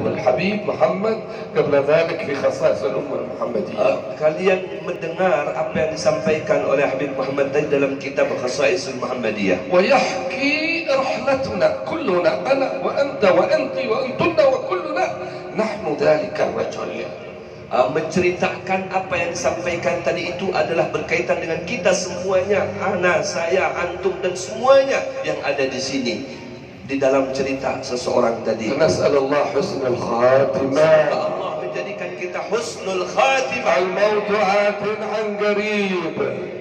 الحبيب محمد قبل ذلك في خصائص الأمة المحمدية. Kalian mendengar apa yang disampaikan oleh Habib Muhammad tadi dalam kitab Khasaisul Muhammadiyah. ويحكي رحلتنا كلنا، أنا وأنت وأنت وأنتن وكلنا نحن ذلك الرجل. Menceritakan apa yang disampaikan tadi itu adalah berkaitan dengan kita semuanya, ana, saya, antum dan semuanya yang ada di sini di dalam cerita seseorang tadi. نسأل الله حسن الخاتمة. Allah menjadikan kita husnul khatimah. الموت آت عن قريب.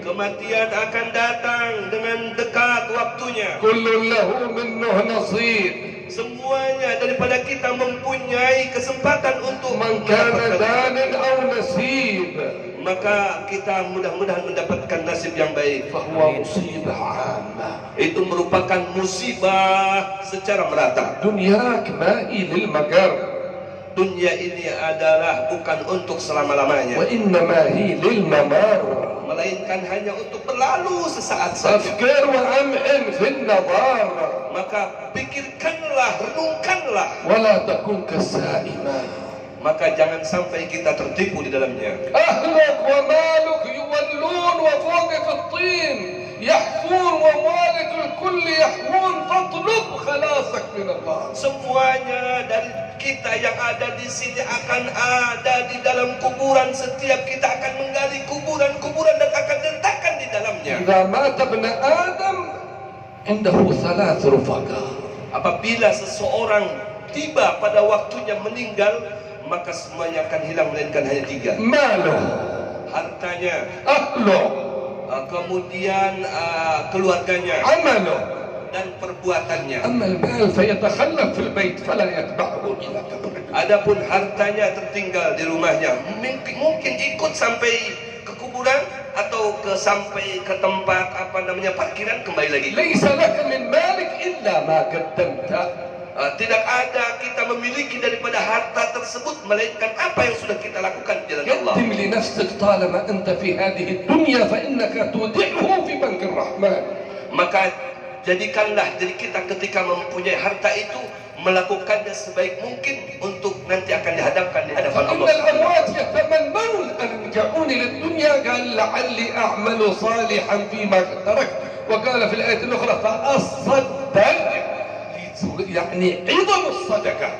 Kematian akan datang dengan dekat waktunya. كل له منه نصيب. Semuanya daripada kita mempunyai kesempatan untuk من كان دان أو نسيب maka kita mudah-mudahan mendapatkan nasib yang baik. فهو مصيبة عامة. Itu merupakan musibah secara merata. دنياك مائي للمجر Dunia ini adalah bukan untuk selama-lamanya, وإنما هي للممر. melainkan hanya untuk berlalu sesaat saja. أفكر وأمئن في النظر Maka pikirkanlah, renungkanlah, ولا تكن كالسائمة. maka jangan sampai kita tertipu di dalamnya. أهلك ومالك يولون وفوقك الطين يحفون ومالك الكل يحفون فاطلب خلاصك من الله. Semuanya dari kita yang ada di sini akan ada di dalam kuburan. Setiap kita akan menggali kuburan-kuburan dan akan diletakkan di dalamnya. إذا مات ابن آدم عنده ثلاث رفقاء. Apabila seseorang tiba pada waktunya meninggal, maka semuanya akan hilang melainkan hanya tiga. ماله، Hartanya, أهله، kemudian keluarganya, عمله. dan perbuatannya. أما المال فيتخلف في البيت فلا يتبعه إلى قبره. Adapun hartanya tertinggal di rumahnya, mungkin ikut sampai ke kuburan atau sampai ke tempat parkiran, kembali lagi. ليس لك من مالك إلا ما قدمت. Tidak ada kita memiliki daripada harta tersebut melainkan apa yang sudah kita lakukan di jalan Allah. قدم لنفسك طالما أنت في هذه الدنيا فإنك تودعه في بنك الرحمن. Maka jadikanlah diri kita ketika mempunyai harta itu melakukannya sebaik mungkin untuk nanti akan dihadapkan di hadapan إن Allah. الأموات يتمنون أن يرجعوني للدنيا قال لعلي أعمل صالحا فيما تركت، وقال في الآية الأخرى فأصدق، يعني عظم الصدقة.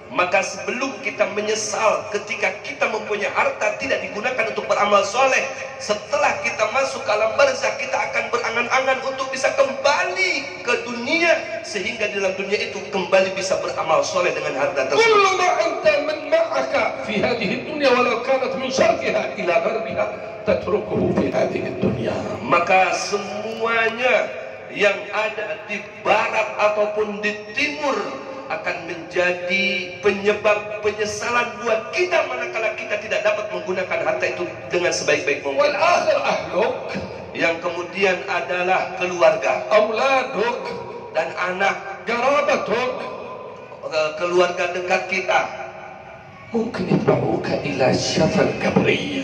Maka sebelum kita menyesal ketika kita mempunyai harta tidak digunakan untuk beramal soleh, setelah kita masuk ke alam barzakh kita akan berangan-angan untuk bisa kembali ke dunia, sehingga di dalam dunia itu kembali bisa beramal soleh dengan harta tersebut. كل ما أنت من معك في هذه الدنيا ولو كانت من شرقها إلى غربها تتركه في هذه الدنيا. Maka semuanya yang ada di barat ataupun di timur akan menjadi penyebab penyesalan buat kita manakala kita tidak dapat menggunakan harta itu dengan sebaik-baik mungkin. والآخر أهلك، Yang kemudian adalah keluarga, أولادك، dan anak, قرابتك. keluarga dekat kita. ممكن يتبعوك إلى الشفا القبرية.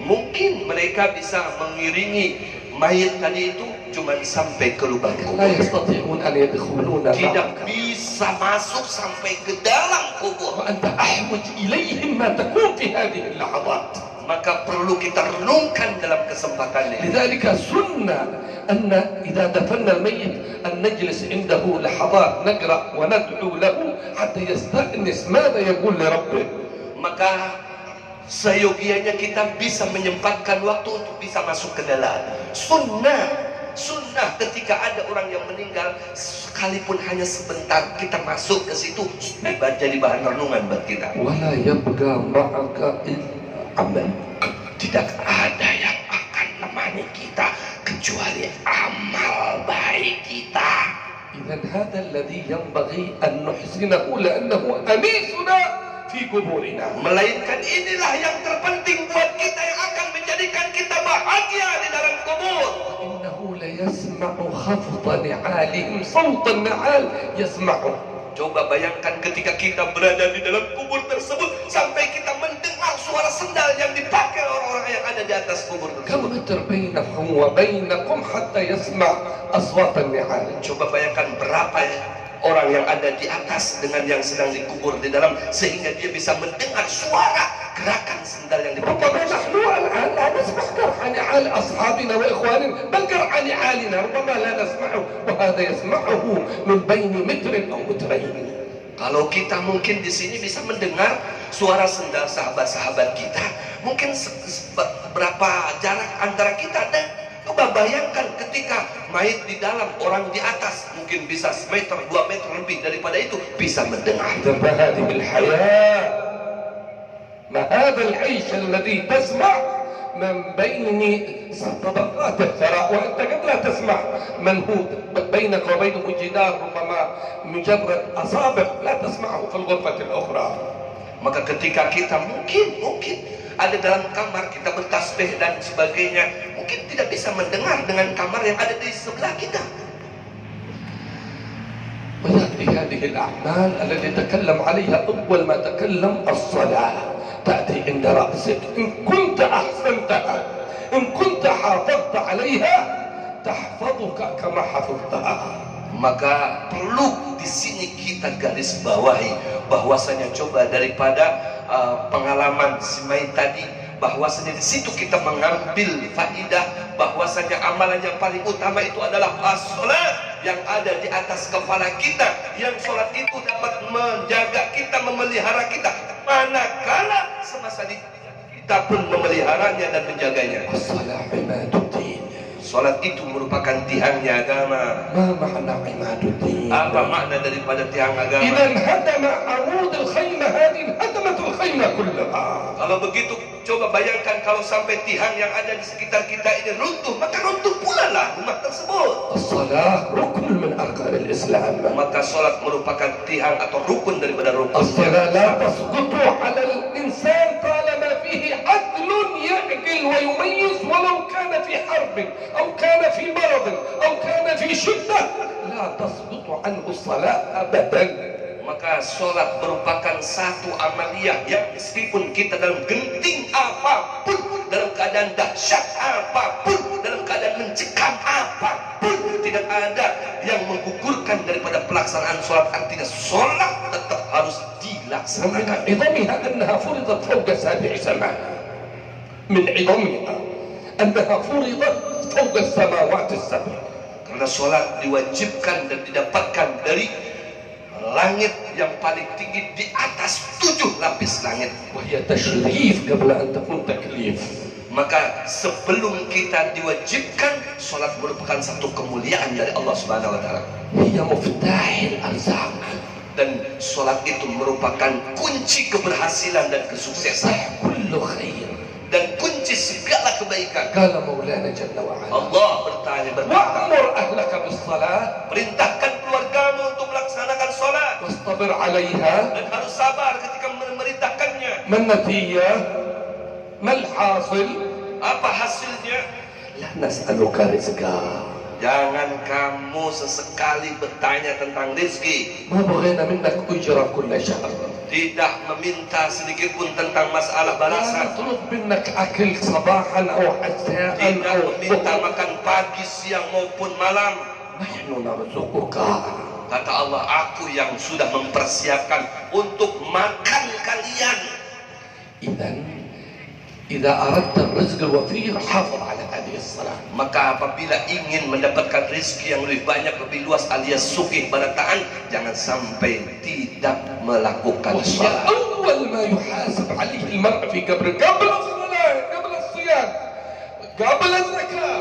Mungkin mereka bisa mengiringi mayat tadi itu cuma sampai ke lubang لا kubur, يستطيعون أن يدخلون tidak معك، bisa masuk sampai ke dalam kubur. وأنت أحوج إليهم ما تكون في هذه اللحظات. Maka perlu kita renungkan dalam kesempatan ini. لذلك سنة أن إذا دفنا الميت أن نجلس عنده لحظات نقرأ وندعو له حتى يستأنس ماذا يقول لربه. Maka seyogianya kita bisa menyempatkan waktu untuk bisa masuk ke dalam sunnah ketika ada orang yang meninggal, sekalipun hanya sebentar kita masuk ke situ jadi bahan renungan buat kita. ولا يبقى معك إلا عمل. Tidak ada yang akan menemani kita kecuali amal baik kita. إذا هذا الذي ينبغي أن نحسنه لأنه أنيسنا في قبورنا. Melainkan inilah yang terpenting buat kita yang akan menjadikan kita bahagia di dalam kubur. إنه ليسمع خفض نعالهم، صوت النعال يسمعه. Coba bayangkan ketika kita berada di dalam kubur tersebut sampai kita mendengar suara sendal yang dipakai orang-orang yang ada di atas kubur tersebut. كم متر بينهم وبينكم حتى يسمع أصوات النعال. Coba bayangkan berapa orang yang ada di atas dengan yang sedang dikubur di dalam, sehingga dia bisa mendengar suara gerakan sendal yang ربما dipegang. نحن الآن لا نسمع قرع نعال أصحابنا وإخواننا، بل قرع نعالنا ربما لا نسمعه، وهذا يسمعه من بين متر أو مترين. Kalau kita mungkin di sini bisa mendengar suara sendal sahabat-sahabat kita, mungkin berapa jarak antara kita, dan coba bayangkan ketika mayit di dalam, orang di atas, mungkin bisa semeter, 2 meter lebih daripada itu bisa mendengar. هذه الحياة، ما هذا العيش الذي تسمع من بين طبقات الثراء وأنت قد لا تسمع من هو بينك وبينه جدار ربما مجرد أصابع لا تسمعه في الغرفة الأخرى. Maka ketika kita mungkin ada dalam kamar, kita bertasbih dan sebagainya, mungkin tidak bisa mendengar dengan kamar yang ada di sebelah kita. ويأتي هذه الأعمال التي تكلم عليها أول ما تكلم الصلاة، تأتي عند رأسك، إن كنت أحسنتها، إن كنت حافظت عليها تحفظك كما حفظتها. Maka perlu di sini kita garis bawahi bahwasanya, coba daripada pengalaman si mayit tadi, bahwasanya di situ kita mengambil faidah bahwasanya amalan yang paling utama itu adalah as-salat yang ada di atas kepala kita, yang salat itu dapat menjaga kita, memelihara kita manakala semasa kita pun memeliharanya dan menjaganya. الصلاة عماد الدين. Salat itu merupakan tiangnya agama. ما معنى عماد الدين؟ Apa makna daripada tiang agama? إذا انهدم عمود الخيمة هذه انهدمت الخيمة كلها. Kalau begitu, coba bayangkan kalau sampai tiang yang ada di sekitar kita ini runtuh, maka runtuh pula lah rumah tersebut. الصلاة ركن من أركان الإسلام. Maka salat merupakan tiang atau rukun daripada rukun. الصلاة لا تسقط على الإنسان طالما فيه عدل يعقل ويميز، ولو كان في حرب أو كان في مرض أو كان في شدة لا تسقط عنه الصلاة أبدا. Maka sholat merupakan satu amaliyah yang meskipun kita dalam genting apapun, dalam keadaan dahsyat apapun, dalam keadaan mencekam apapun, tidak ada yang menggugurkan daripada pelaksanaan sholat. Artinya sholat tetap harus ومن dilaksanakan. عظمها أنها فرضت فوق 7 سماء. من عظمها أنها فرضت فوق السماوات السبع. Karena sholat diwajibkan dan didapatkan dari langit yang paling tinggi di atas 7 lapis langit. وهي تشريف قبل أن تكون تكليف. Maka sebelum kita diwajibkan, sholat merupakan satu kemuliaan dari Allah Subhanahu wa taala. هي مفتاح الأرزاق. Dan sholat itu merupakan kunci keberhasilan dan kesuksesan, صح كل خير. dan kunci segala kebaikan. قال مولانا جل وعلا Allah berkata, وأمر أهلك بالصلاة perintahkan keluargamu untuk melaksanakan sholat واصطبر عليها. dan harus sabar ketika memerintahkannya. ما النتيجة؟ ما الحاصل؟ Apa hasilnya? لا نسألك رزقا. Jangan kamu sesekali bertanya tentang rezeki. ما بغينا منك أجرة كل شهر. Tidak meminta sedikit pun tentang masalah لا balasan. نطلب منك أكل صباحا أو عشاء Tidak أو meminta makan pagi, siang maupun malam. نحن نرزقك. Kata Allah, aku yang sudah mempersiapkan untuk makan kalian. إذا أردت الرزق الوفير حافظ على هذه الصلاة. Maka apabila ingin mendapatkan rezeki yang lebih banyak, lebih luas alias sugih barataan, jangan sampai tidak melakukan وهي sholat. أول ما يحاسب عليه المرء في قبره، قبل الصلاة، قبل الصيام، قبل الزكاة،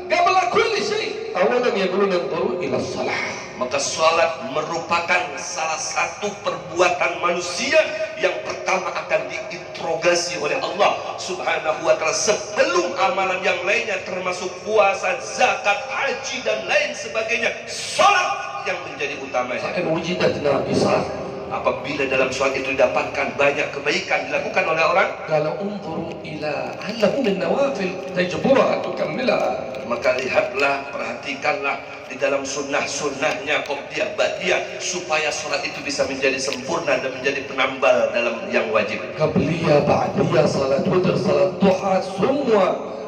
قبل كل شيء. أولا يقولون انظروا إلى الصلاة. Maka sholat merupakan salah satu perbuatan manusia yang pertama akan diinterogasi oleh Allah Subhanahu wa ta'ala sebelum amalan yang lainnya, termasuk puasa, zakat, haji dan lain sebagainya. Sholat yang menjadi utamanya. فإن وجدت ناقصات Apabila dalam sholat itu didapatkan banyak kebaikan dilakukan oleh orang, قال انظروا إلى هل له من نوافل تجبرها تكملها. maka lihatlah, perhatikanlah di dalam sunnah-sunnahnya, qobliyah, ba'diyah, supaya sholat itu bisa menjadi sempurna dan menjadi penambal dalam yang wajib. قبلية بعدية صلاة وتر صلاة ضحى ثم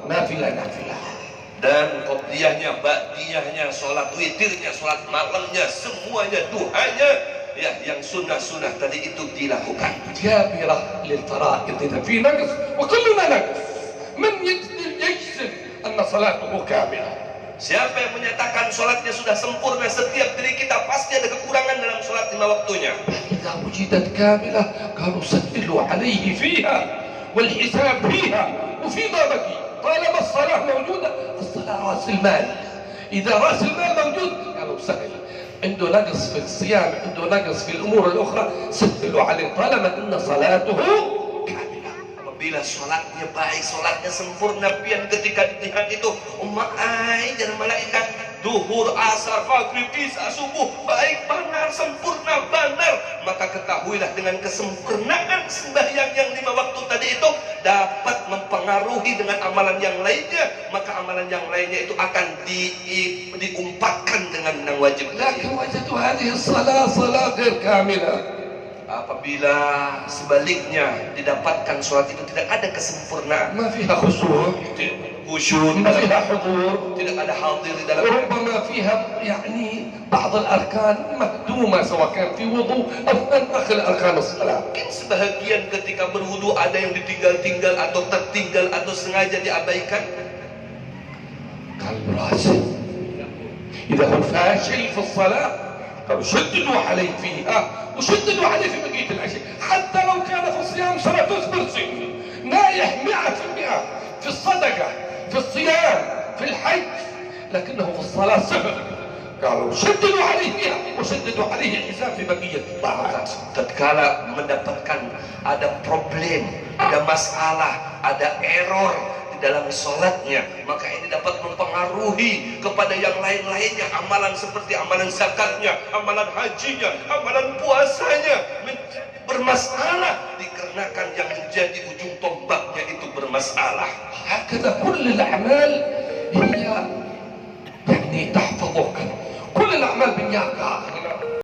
نافلة. dan qobliyahnya, ba'diyahnya, sholat witirnya, sholat malamnya, semuanya, duhanya, ya, yang sunnah-sunnah tadi itu dilakukan. جابرة للفرائض إذا في نقص وكلنا نقص من يجزم أن صلاته كاملة. Siapa yang menyatakan sholatnya sudah sempurna, setiap diri kita pasti ada kekurangan dalam sholat 5 waktunya. إذا وجدت كاملة قالوا سجلوا عليه فيها والحساب فيها وفيما بقي طالما الصلاة موجودة. الصلاة رأس المال، إذا رأس المال موجود قالوا سهل. عنده نقص في الصيام، عنده نقص في الأمور الأخرى، سجلوا عليه طالما أن صلاته كاملة. Apabila sholatnya baik, sholatnya sempurna, pian ketika dilihat itu umat dan malaikat, duhur, asar, maghrib, isya, subuh, baik, benar, sempurna, benar, maka ketahuilah dengan kesempurnaan sembahyang yang 5 waktu tadi itu dapat mempengaruhi dengan amalan yang lainnya, maka amalan yang lainnya itu akan diumpatkan dengan yang wajib. لكن وجدوا هذه الصلاة صلاة غير كاملة. Apabila sebaliknya didapatkan sholat itu tidak ada kesempurnaan, ما فيها خشوع، khusyuk, ما فيها حضور، tidak ada hadir di dalam, وربما فيها يعني بعض الأركان مهدومة سواء كان في وضوء أو آخر أركان الصلاة. mungkin sebahagian ketika berwudu ada yang ditinggal-tinggal atau tertinggal atau sengaja diabaikan. قال راشد إذا هو فاشل في الصلاة قالوا شددوا عليه فيها وشددوا عليه في بقية الأشياء، حتى لو كان في الصيام صلاة برسي نايح 100% في الصدقة، في الصيام، في الحج، لكنه في الصلاة صفر. قالوا شددوا عليه فيها وشددوا عليه الحساب في بقية الطاعات. Tatkala mendapatkan ada problem, ada masalah, ada error di dalam sholatnya, maka ini dapat mempengaruhi kepada yang lain-lainnya, amalan seperti amalan zakatnya, amalan hajinya, amalan puasanya bermasalah, dikarenakan yang menjadi ujung tombaknya itu bermasalah. هكذا كل الأعمال هي يعني تحفظك، كل الأعمال بالنيابة.